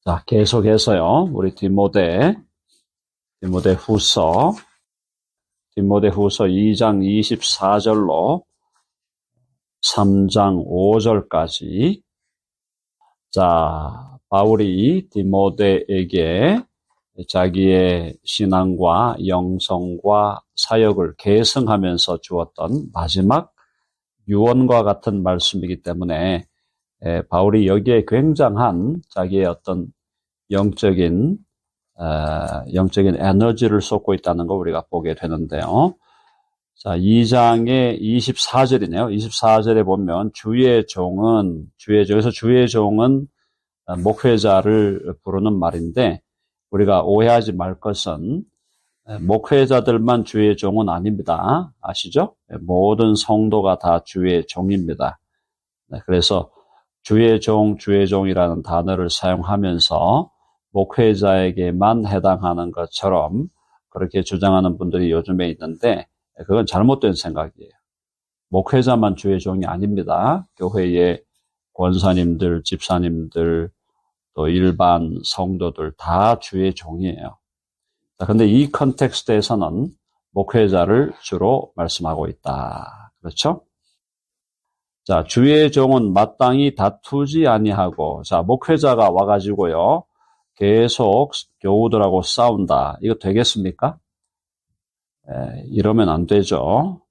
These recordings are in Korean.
자, 계속해서요. 우리 디모데 후서 2장 24절로 3장 5절까지. 자, 바울이 디모데에게 자기의 신앙과 영성과 사역을 계승하면서 주었던 마지막 유언과 같은 말씀이기 때문에 바울이 여기에 굉장한 자기의 어떤 영적인 에너지를 쏟고 있다는 걸 우리가 보게 되는데요. 자, 2장의 24절이네요. 24절에 보면 주의 종은 목회자를 부르는 말인데, 우리가 오해하지 말 것은 목회자들만 주의 종은 아닙니다. 아시죠? 모든 성도가 다 주의 종입니다. 그래서 주의 종이라는 단어를 사용하면서 목회자에게만 해당하는 것처럼 그렇게 주장하는 분들이 요즘에 있는데, 그건 잘못된 생각이에요. 목회자만 주의 종이 아닙니다. 교회의 권사님들, 집사님들, 또 일반 성도들 다 주의 종이에요. 그런데 이 컨텍스트에서는 목회자를 주로 말씀하고 있다. 그렇죠? 자, 주의 종은 마땅히 다투지 아니하고, 자, 목회자가 와가지고요, 계속 교우들하고 싸운다. 이거 되겠습니까? 이러면 안 되죠.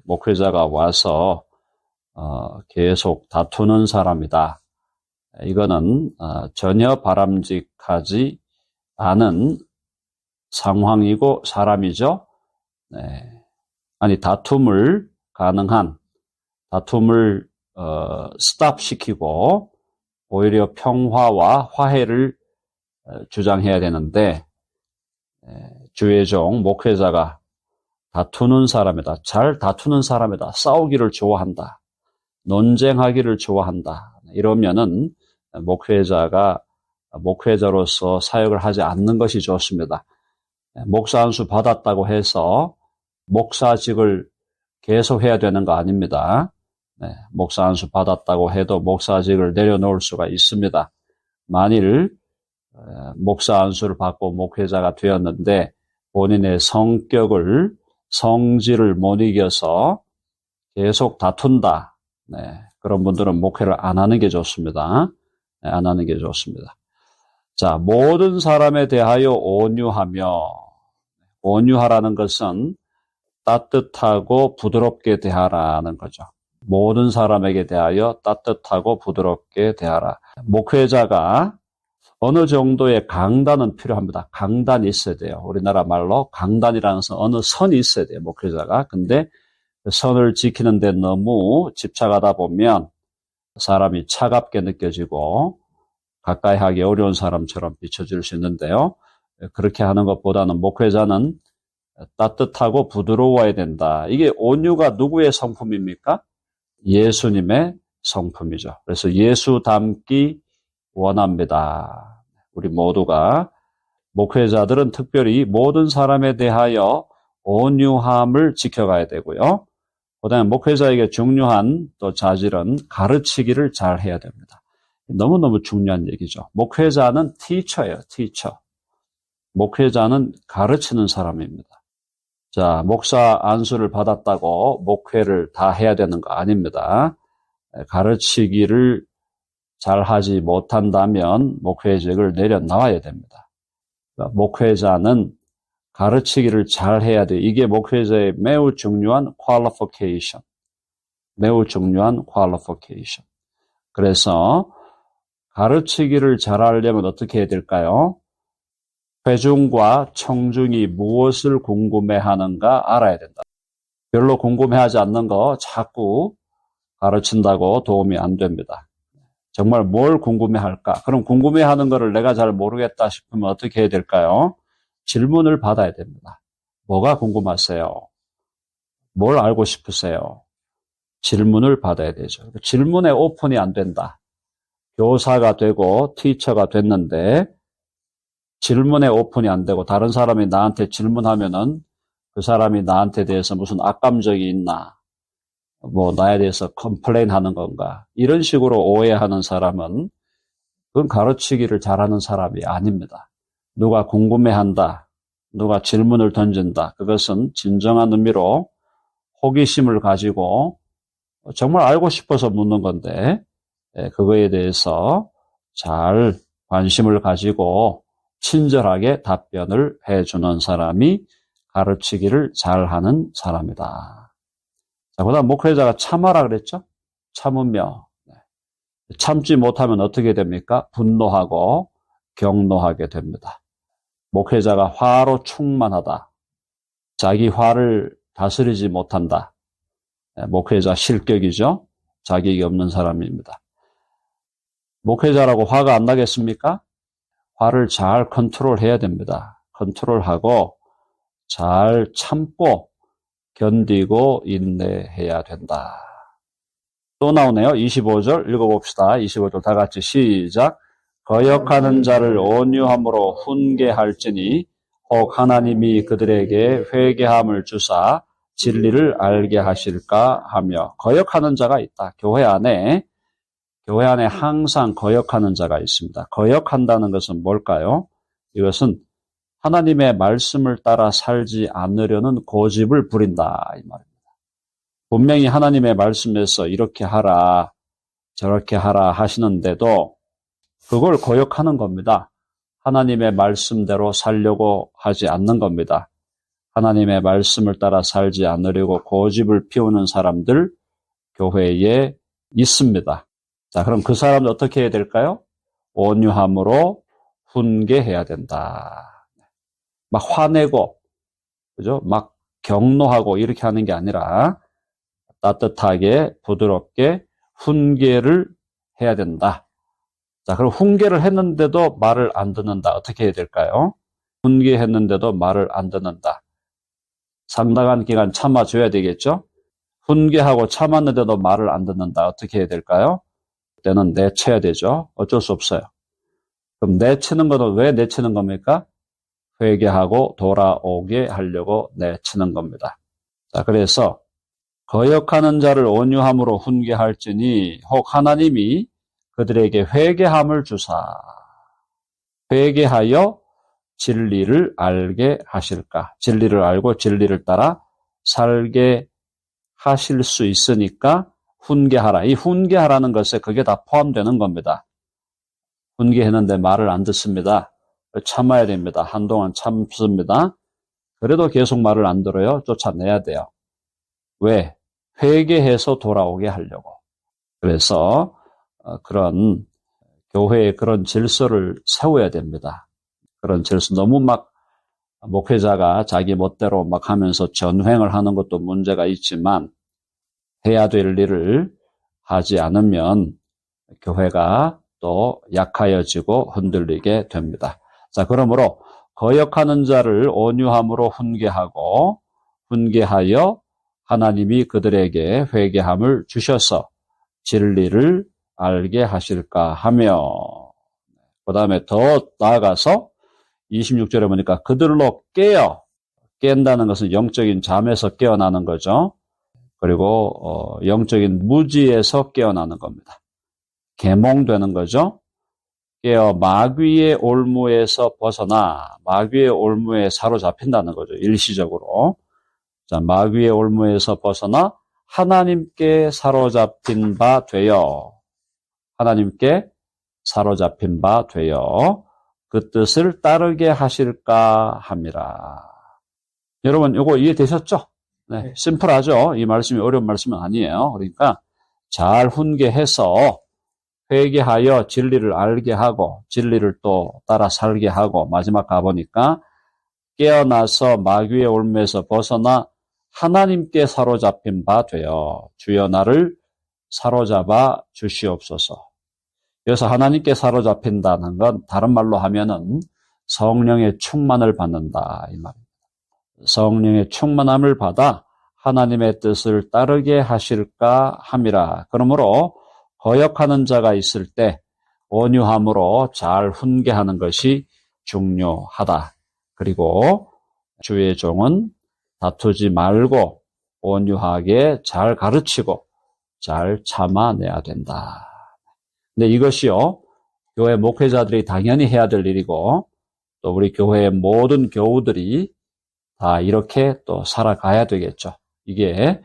목회자가 와서, 계속 다투는 사람이다. 이거는, 전혀 바람직하지 않은 상황이고 사람이죠. 다툼을 스탑시키고 오히려 평화와 화해를 주장해야 되는데, 주의 종 목회자가 다투는 사람이다. 잘 다투는 사람이다. 싸우기를 좋아한다. 논쟁하기를 좋아한다. 이러면은 목회자로서 사역을 하지 않는 것이 좋습니다. 목사 안수 받았다고 해서 목사직을 계속해야 되는 거 아닙니다. 목사 안수 받았다고 해도 목사직을 내려놓을 수가 있습니다. 만일 목사 안수를 받고 목회자가 되었는데 본인의 성질을 못 이겨서 계속 다툰다. 그런 분들은 목회를 안 하는 게 좋습니다. 안 하는 게 좋습니다. 자, 모든 사람에 대하여 온유하라는 것은 따뜻하고 부드럽게 대하라는 거죠. 모든 사람에게 대하여 따뜻하고 부드럽게 대하라. 목회자가 어느 정도의 강단은 필요합니다. 강단이 있어야 돼요. 우리나라 말로 강단이라는 것은 어느 선이 있어야 돼요. 목회자가. 근데 그 선을 지키는 데 너무 집착하다 보면 사람이 차갑게 느껴지고 가까이 하기 어려운 사람처럼 비춰질 수 있는데요. 그렇게 하는 것보다는 목회자는 따뜻하고 부드러워야 된다. 이게 온유가 누구의 성품입니까? 예수님의 성품이죠. 그래서 예수 닮기 원합니다. 우리 모두가, 목회자들은 특별히 모든 사람에 대하여 온유함을 지켜가야 되고요. 그다음에 목회자에게 중요한 또 자질은 가르치기를 잘 해야 됩니다. 너무너무 중요한 얘기죠. 목회자는 티처예요, 티처. 목회자는 가르치는 사람입니다. 자, 목사 안수를 받았다고 목회를 다 해야 되는 거 아닙니다. 가르치기를 잘 하지 못한다면 목회직을 내려놔야 됩니다. 그러니까 목회자는 가르치기를 잘 해야 돼요. 이게 목회자의 매우 중요한 qualification. 매우 중요한 qualification. 그래서 가르치기를 잘하려면 어떻게 해야 될까요? 회중과 청중이 무엇을 궁금해하는가 알아야 된다. 별로 궁금해하지 않는 거 자꾸 가르친다고 도움이 안 됩니다. 정말 뭘 궁금해할까? 그럼 궁금해하는 거를 내가 잘 모르겠다 싶으면 어떻게 해야 될까요? 질문을 받아야 됩니다. 뭐가 궁금하세요? 뭘 알고 싶으세요? 질문을 받아야 되죠. 질문에 오픈이 안 된다. 교사가 되고 티처가 됐는데 질문에 오픈이 안 되고 다른 사람이 나한테 질문하면은 그 사람이 나한테 대해서 무슨 악감정이 있나, 나에 대해서 컴플레인 하는 건가, 이런 식으로 오해하는 사람은 그건 가르치기를 잘하는 사람이 아닙니다. 누가 궁금해한다, 누가 질문을 던진다, 그것은 진정한 의미로 호기심을 가지고 정말 알고 싶어서 묻는 건데, 그거에 대해서 잘 관심을 가지고 친절하게 답변을 해주는 사람이 가르치기를 잘하는 사람이다. 자, 그다음 목회자가 참아라 그랬죠? 참으며. 참지 못하면 어떻게 됩니까? 분노하고 경노하게 됩니다. 목회자가 화로 충만하다. 자기 화를 다스리지 못한다. 목회자 실격이죠. 자격이 없는 사람입니다. 목회자라고 화가 안 나겠습니까? 화를 잘 컨트롤해야 됩니다. 컨트롤하고 잘 참고 견디고 인내해야 된다. 또 나오네요. 25절 읽어봅시다. 25절 다 같이 시작. 거역하는 자를 온유함으로 훈계할지니 혹 하나님이 그들에게 회개함을 주사 진리를 알게 하실까 하며. 거역하는 자가 있다. 교회 안에 항상 거역하는 자가 있습니다. 거역한다는 것은 뭘까요? 이것은 하나님의 말씀을 따라 살지 않으려는 고집을 부린다 이 말입니다. 분명히 하나님의 말씀에서 이렇게 하라 저렇게 하라 하시는데도 그걸 거역하는 겁니다. 하나님의 말씀대로 살려고 하지 않는 겁니다. 하나님의 말씀을 따라 살지 않으려고 고집을 피우는 사람들 교회에 있습니다. 자, 그럼 그 사람들 어떻게 해야 될까요? 온유함으로 훈계해야 된다. 막 화내고, 그죠? 막 경노하고 이렇게 하는 게 아니라 따뜻하게 부드럽게 훈계를 해야 된다. 자, 그럼 훈계를 했는데도 말을 안 듣는다. 어떻게 해야 될까요? 훈계했는데도 말을 안 듣는다. 상당한 기간 참아줘야 되겠죠? 훈계하고 참았는데도 말을 안 듣는다. 어떻게 해야 될까요? 그때는 내쳐야 되죠. 어쩔 수 없어요. 그럼 내치는 것은 왜 내치는 겁니까? 회개하고 돌아오게 하려고 내치는 겁니다. 자, 그래서 거역하는 자를 온유함으로 훈계할지니 혹 하나님이 그들에게 회개함을 주사 회개하여 진리를 알게 하실까? 진리를 알고 진리를 따라 살게 하실 수 있으니까 훈계하라. 이 훈계하라는 것에 그게 다 포함되는 겁니다. 훈계했는데 말을 안 듣습니다. 참아야 됩니다. 한동안 참습니다. 그래도 계속 말을 안 들어요. 쫓아내야 돼요. 왜? 회개해서 돌아오게 하려고. 그래서 그런 교회에 그런 질서를 세워야 됩니다. 그런 질서 너무 막 목회자가 자기 멋대로 막 하면서 전횡을 하는 것도 문제가 있지만 해야 될 일을 하지 않으면 교회가 또 약하여지고 흔들리게 됩니다. 자, 그러므로 거역하는 자를 온유함으로 훈계하고 훈계하여 하나님이 그들에게 회개함을 주셔서 진리를 알게 하실까 하며 그 다음에 더 나아가서 26절에 보니까 그들로 깬다는 것은 영적인 잠에서 깨어나는 거죠. 그리고 영적인 무지에서 깨어나는 겁니다. 계몽되는 거죠. 깨어 마귀의 올무에서 벗어나 마귀의 올무에 사로잡힌다는 거죠. 일시적으로. 자, 마귀의 올무에서 벗어나 하나님께 사로잡힌 바 되어 하나님께 사로잡힌 바 되어 그 뜻을 따르게 하실까 함이라. 여러분 이거 이해되셨죠? 네, 심플하죠? 이 말씀이 어려운 말씀은 아니에요. 그러니까 잘 훈계해서 회개하여 진리를 알게 하고 진리를 또 따라 살게 하고 마지막 가보니까 깨어나서 마귀의 올무에서 벗어나 하나님께 사로잡힌 바 되어 주여 나를 사로잡아 주시옵소서. 여기서 하나님께 사로잡힌다는 건 다른 말로 하면은 성령의 충만을 받는다 이 말입니다. 성령의 충만함을 받아 하나님의 뜻을 따르게 하실까 함이라. 그러므로 거역하는 자가 있을 때 온유함으로 잘 훈계하는 것이 중요하다. 그리고 주의 종은 다투지 말고 온유하게 잘 가르치고 잘 참아내야 된다. 근데 이것이요, 교회 목회자들이 당연히 해야 될 일이고 또 우리 교회의 모든 교우들이 다 이렇게 또 살아가야 되겠죠. 이게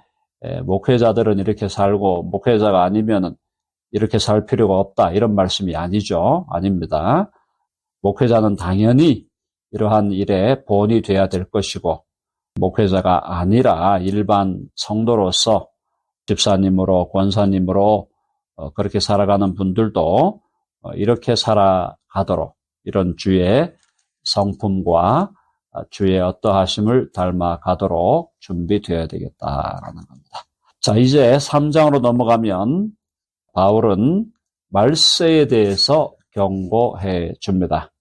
목회자들은 이렇게 살고 목회자가 아니면은 이렇게 살 필요가 없다 이런 말씀이 아니죠. 아닙니다. 목회자는 당연히 이러한 일에 본이 돼야 될 것이고 목회자가 아니라 일반 성도로서 집사님으로 권사님으로 그렇게 살아가는 분들도 이렇게 살아가도록 이런 주의 성품과 주의 어떠하심을 닮아가도록 준비되어야 되겠다라는 겁니다. 자, 이제 3장으로 넘어가면 바울은 말세에 대해서 경고해 줍니다.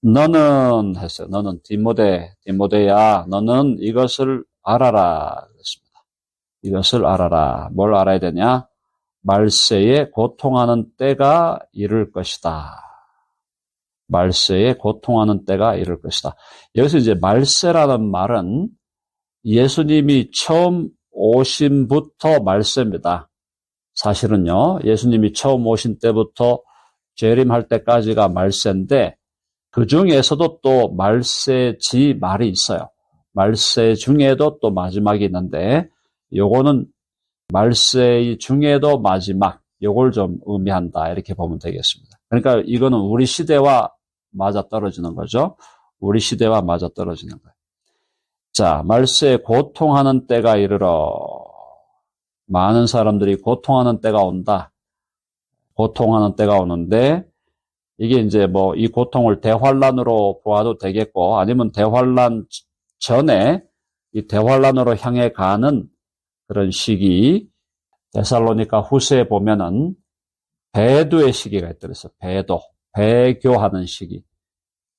너는 했어요. 너는 디모데야, 너는 이것을 알아라. 그랬습니다. 이것을 알아라. 뭘 알아야 되냐? 말세에 고통하는 때가 이를 것이다. 말세에 고통하는 때가 이를 것이다. 여기서 이제 말세라는 말은 예수님이 처음 오신부터 말세입니다. 사실은요, 예수님이 처음 오신 때부터 재림할 때까지가 말세인데 그 중에서도 또 말세지 말이 있어요. 말세 중에도 또 마지막이 있는데 요거는 말세 중에도 마지막, 요걸 좀 의미한다 이렇게 보면 되겠습니다. 그러니까 이거는 우리 시대와 맞아떨어지는 거죠. 우리 시대와 맞아떨어지는 거예요. 자, 말세에 고통하는 때가 이르러 많은 사람들이 고통하는 때가 온다. 고통하는 때가 오는데 이게 이제 뭐 이 고통을 대환란으로 보아도 되겠고 아니면 대환란 전에 이 대환란으로 향해 가는 그런 시기 데살로니가 후서에 보면은 배도의 시기가 있다 그랬어요. 배교하는 시기.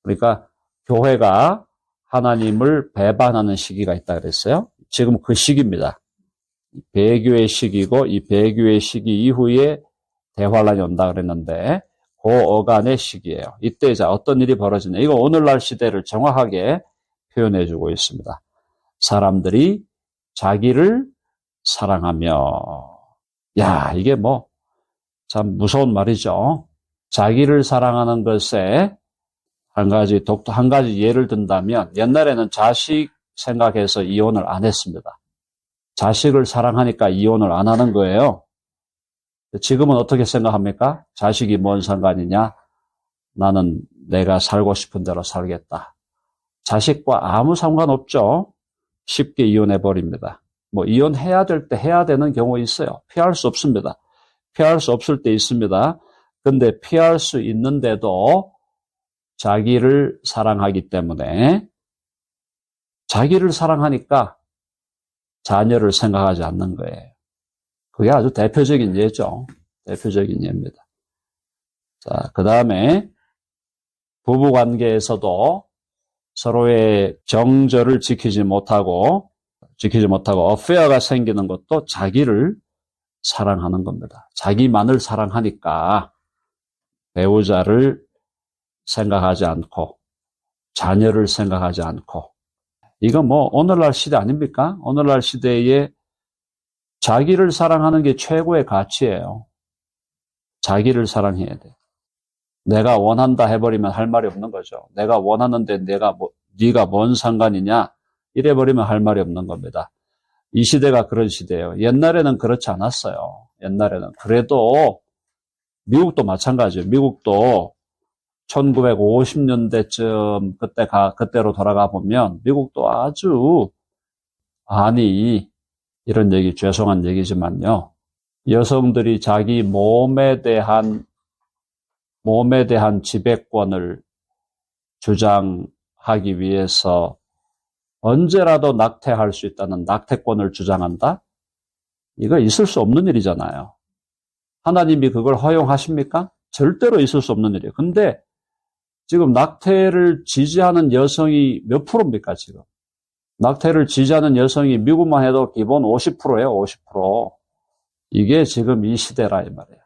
그러니까 교회가 하나님을 배반하는 시기가 있다 그랬어요. 지금 그 시기입니다. 배교의 시기고 이 배교의 시기 이후에 대환란이 온다 그랬는데 그 어간의 시기예요. 이때 이제 어떤 일이 벌어지냐. 이거 오늘날 시대를 정확하게 표현해주고 있습니다. 사람들이 자기를 사랑하며 이게 뭐 참 무서운 말이죠. 자기를 사랑하는 것에 한 가지 예를 든다면 옛날에는 자식 생각해서 이혼을 안 했습니다. 자식을 사랑하니까 이혼을 안 하는 거예요. 지금은 어떻게 생각합니까? 자식이 뭔 상관이냐? 나는 내가 살고 싶은 대로 살겠다. 자식과 아무 상관없죠. 쉽게 이혼해버립니다. 뭐 이혼해야 될 때 해야 되는 경우 있어요. 피할 수 없습니다. 피할 수 없을 때 있습니다. 근데 피할 수 있는데도 자기를 사랑하기 때문에 자기를 사랑하니까 자녀를 생각하지 않는 거예요. 그게 아주 대표적인 예죠. 대표적인 예입니다. 자, 그 다음에 부부 관계에서도 서로의 정절을 지키지 못하고 어페어가 생기는 것도 자기를 사랑하는 겁니다. 자기만을 사랑하니까 배우자를 생각하지 않고 자녀를 생각하지 않고 이건 뭐 오늘날 시대 아닙니까? 오늘날 시대에 자기를 사랑하는 게 최고의 가치예요. 자기를 사랑해야 돼. 내가 원한다 해버리면 할 말이 없는 거죠. 내가 원하는데 네가 뭔 상관이냐 이래버리면 할 말이 없는 겁니다. 이 시대가 그런 시대예요. 옛날에는 그렇지 않았어요. 옛날에는. 그래도 미국도 마찬가지예요. 미국도 1950년대쯤 그때로 돌아가 보면 미국도 아주 이런 얘기 죄송한 얘기지만요. 여성들이 자기 몸에 대한 지배권을 주장하기 위해서 언제라도 낙태할 수 있다는 낙태권을 주장한다? 이거 있을 수 없는 일이잖아요. 하나님이 그걸 허용하십니까? 절대로 있을 수 없는 일이에요. 근데 지금 낙태를 지지하는 여성이 몇 프로입니까, 지금? 낙태를 지지하는 여성이 미국만 해도 기본 50%예요, 50%. 이게 지금 이 시대라 이 말이에요.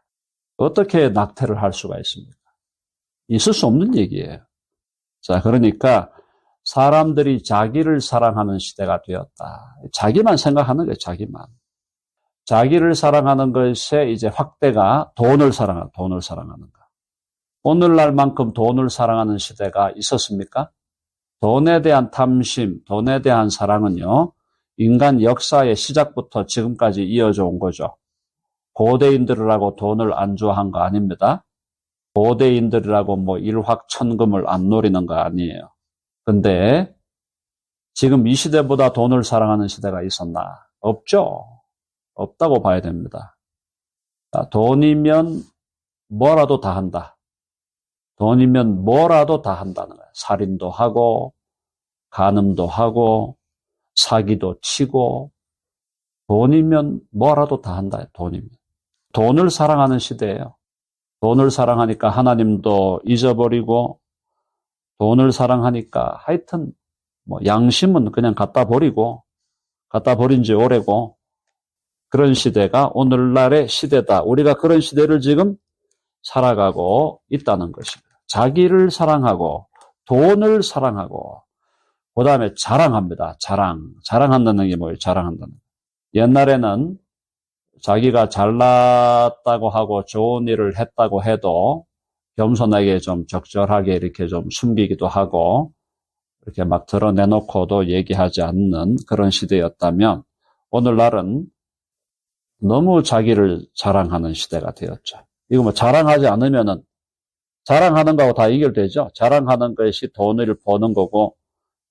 어떻게 낙태를 할 수가 있습니까? 있을 수 없는 얘기예요. 자, 그러니까 사람들이 자기를 사랑하는 시대가 되었다. 자기만 생각하는 거예요, 자기만. 자기를 사랑하는 것에 이제 확대가 돈을 사랑하는 거. 오늘날만큼 돈을 사랑하는 시대가 있었습니까? 돈에 대한 탐심, 돈에 대한 사랑은요, 인간 역사의 시작부터 지금까지 이어져 온 거죠. 고대인들이라고 돈을 안 좋아한 거 아닙니다. 고대인들이라고 뭐 일확천금을 안 노리는 거 아니에요. 근데 지금 이 시대보다 돈을 사랑하는 시대가 있었나? 없죠. 없다고 봐야 됩니다. 돈이면 뭐라도 다 한다. 돈이면 뭐라도 다 한다는 거예요. 살인도 하고, 간음도 하고, 사기도 치고, 돈이면 뭐라도 다 한다. 돈이면. 돈을 사랑하는 시대예요. 돈을 사랑하니까 하나님도 잊어버리고, 돈을 사랑하니까 하여튼 뭐 양심은 그냥 갖다 버린 지 오래고, 그런 시대가 오늘날의 시대다. 우리가 그런 시대를 지금 살아가고 있다는 것입니다. 자기를 사랑하고 돈을 사랑하고 그 다음에 자랑합니다. 자랑한다는 게 뭐예요? 자랑한다는 거. 옛날에는 자기가 잘났다고 하고 좋은 일을 했다고 해도 겸손하게 좀 적절하게 이렇게 좀 숨기기도 하고 이렇게 막 드러내놓고도 얘기하지 않는 그런 시대였다면 오늘날은 너무 자기를 자랑하는 시대가 되었죠. 이거 뭐 자랑하지 않으면은 자랑하는 거하고 다 연결되죠. 자랑하는 것이 돈을 버는 거고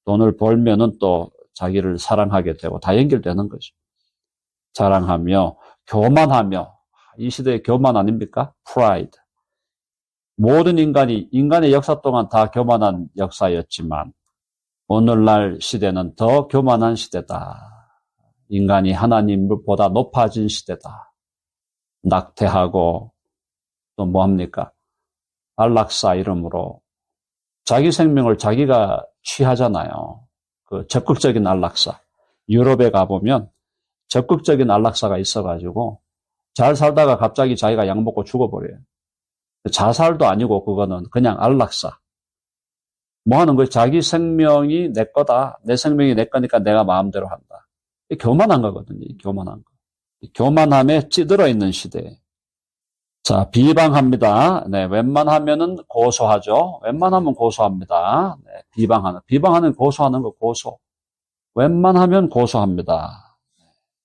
돈을 벌면은 또 자기를 사랑하게 되고 다 연결되는 거죠. 자랑하며 교만하며 이 시대의 교만 아닙니까? 프라이드. 모든 인간의 역사 동안 다 교만한 역사였지만 오늘날 시대는 더 교만한 시대다. 인간이 하나님보다 높아진 시대다. 낙태하고 또 뭐합니까? 안락사 이름으로 자기 생명을 자기가 취하잖아요. 그 적극적인 안락사. 유럽에 가보면 적극적인 안락사가 있어가지고 잘 살다가 갑자기 자기가 약 먹고 죽어버려요. 자살도 아니고 그거는 그냥 안락사. 뭐 하는 거예요? 자기 생명이 내 거다. 내 생명이 내 거니까 내가 마음대로 한다. 교만한 거거든요. 교만한 거. 교만함에 찌들어 있는 시대에. 자, 비방합니다. 네, 웬만하면은 고소하죠. 웬만하면 고소합니다. 네, 비방하는 고소하는 거 고소. 웬만하면 고소합니다.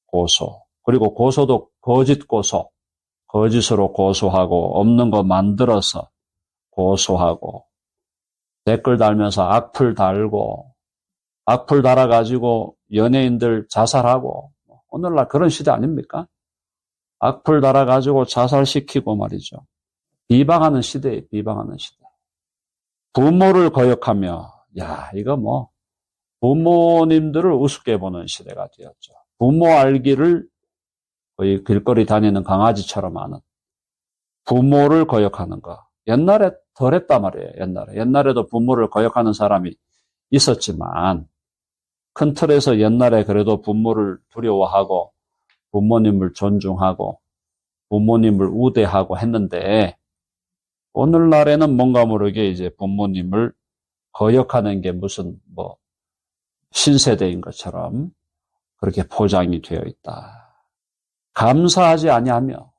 고소. 그리고 고소도 거짓 고소. 거짓으로 고소하고 없는 거 만들어서 고소하고 댓글 달면서 악플 달고 악플 달아가지고 연예인들 자살하고 오늘날 그런 시대 아닙니까? 악플 달아가지고 자살시키고 말이죠. 비방하는 시대예요. 비방하는 시대. 부모를 거역하며 이거 뭐 부모님들을 우습게 보는 시대가 되었죠. 부모 알기를 거의 길거리 다니는 강아지처럼 하는 부모를 거역하는 거. 옛날에 덜했단 말이에요. 옛날에도 부모를 거역하는 사람이 있었지만 큰 틀에서 옛날에 그래도 부모를 두려워하고 부모님을 존중하고 부모님을 우대하고 했는데 오늘날에는 뭔가 모르게 이제 부모님을 거역하는 게 무슨 뭐 신세대인 것처럼 그렇게 포장이 되어 있다. 감사하지 아니하고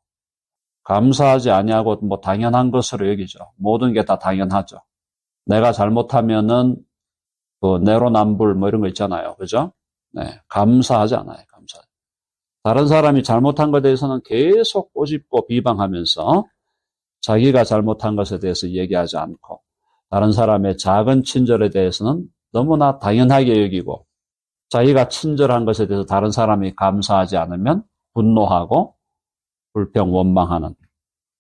뭐 당연한 것으로 여기죠. 모든 게 다 당연하죠. 내가 잘못하면은 그 내로남불 뭐 이런 거 있잖아요. 그죠? 네, 감사하지 않아요. 다른 사람이 잘못한 것에 대해서는 계속 꼬집고 비방하면서 자기가 잘못한 것에 대해서 얘기하지 않고 다른 사람의 작은 친절에 대해서는 너무나 당연하게 여기고 자기가 친절한 것에 대해서 다른 사람이 감사하지 않으면 분노하고 불평 원망하는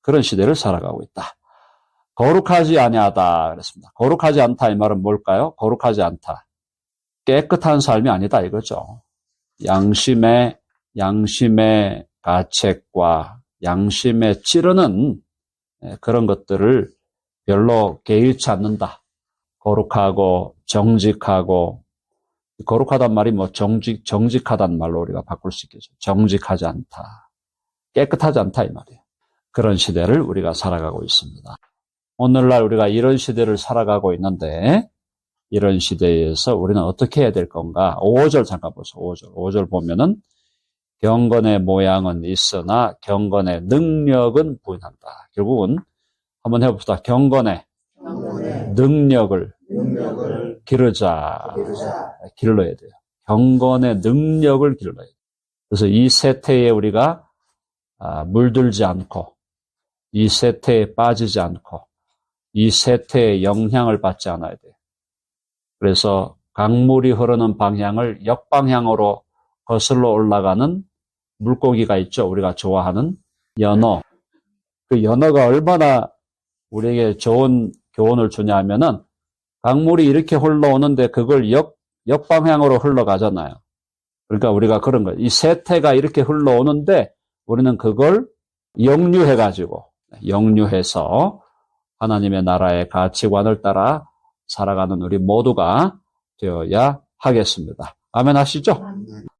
그런 시대를 살아가고 있다. 거룩하지 아니하다 그랬습니다. 거룩하지 않다 이 말은 뭘까요? 거룩하지 않다. 깨끗한 삶이 아니다 이거죠. 양심의 가책과 양심에 찌르는 그런 것들을 별로 개의치 않는다. 거룩하고 정직하고 거룩하단 말이 뭐 정직하단 말로 우리가 바꿀 수 있겠죠. 정직하지 않다. 깨끗하지 않다 이 말이에요. 그런 시대를 우리가 살아가고 있습니다. 오늘날 우리가 이런 시대를 살아가고 있는데 이런 시대에서 우리는 어떻게 해야 될 건가? 5절 잠깐 보세요. 5절 보면은 경건의 모양은 있으나 경건의 능력은 부인한다. 결국은 한번 해봅시다. 경건의 경건의 능력을 능력을 기르자. 기르자. 길러야 돼요. 경건의 능력을 길러야 돼요. 그래서 이 세태에 우리가 물들지 않고, 이 세태에 빠지지 않고, 이 세태의 영향을 받지 않아야 돼요. 그래서 강물이 흐르는 방향을 역방향으로 거슬러 올라가는 물고기가 있죠. 우리가 좋아하는 연어. 그 연어가 얼마나 우리에게 좋은 교훈을 주냐 하면은 강물이 이렇게 흘러오는데 그걸 역방향으로 흘러가잖아요. 그러니까 우리가 그런 거예요. 이 세태가 이렇게 흘러오는데 우리는 그걸 역류해서 하나님의 나라의 가치관을 따라 살아가는 우리 모두가 되어야 하겠습니다. 아멘 하시죠?